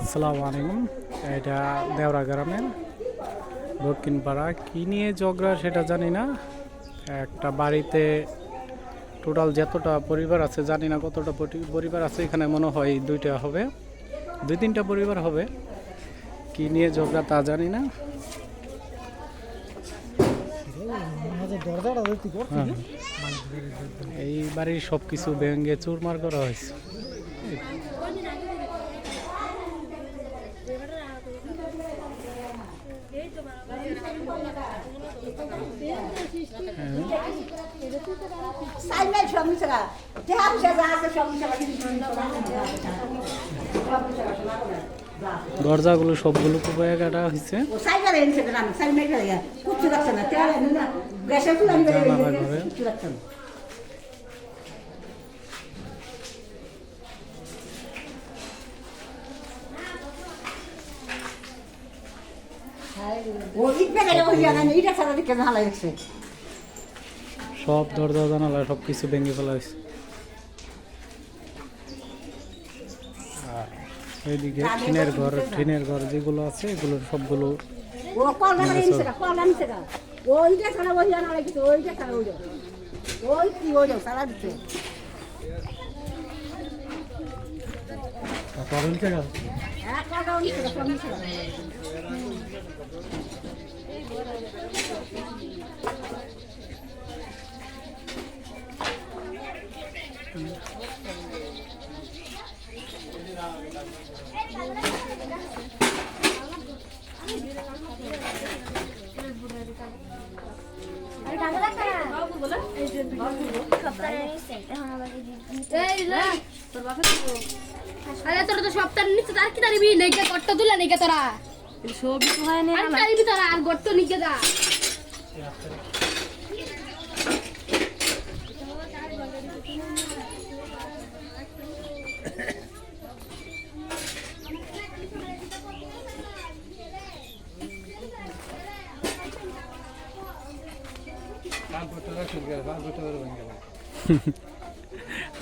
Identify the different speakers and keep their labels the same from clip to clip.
Speaker 1: আসসালামু আলাইকুম। এটা দেওরা গ্রামের দক্ষিণপাড়া। কী নিয়ে ঝগড়া সেটা জানি না। একটা বাড়িতে টোটাল যতটা পরিবার আছে জানি না কতটা পরিবার আছে, এখানে মনে হয় দুইটা হবে, দুই তিনটা পরিবার হবে। কী নিয়ে ঝগড়া তা জানি না। হ্যাঁ, এই বাড়ির সব কিছু ভেঙে চুরমার করা হয়েছে। দরজাগুলো সবগুলো কোপায় কাটা হয়েছে। সব দরজা জানালা সব কিছু ভেঙে ফেলা হয়েছে। এইদিকে টিনের ঘর যেগুলো আছে এগুলোর সবগুলো
Speaker 2: সপ্তাহ নিচে তার কি দাঁড়িবি নেগে গট্ট তুলে নেগে তোরা সবই তো হয় না আর দাঁড়িবি তোরা আর গট্ট নিগে যা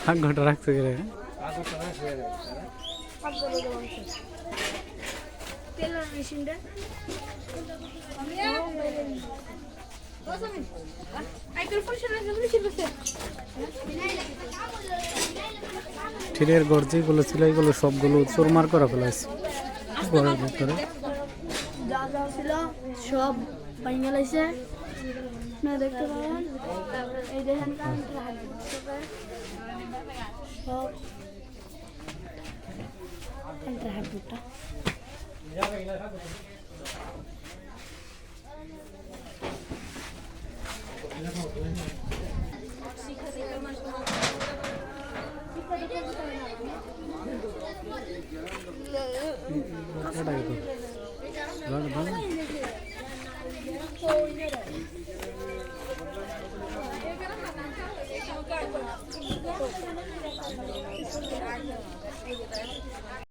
Speaker 2: হাত ঘটা রাখছে গেলে টিনের ঘর যেগুলো ছিল এগুলো সবগুলো চোরমার করা ফেলাইছে। ঘরের ভিতরে
Speaker 3: যা যা ছিল সব ভেঙে লাইছে না দেখতে পাবেন। এই দেখেন সব হাত দুটা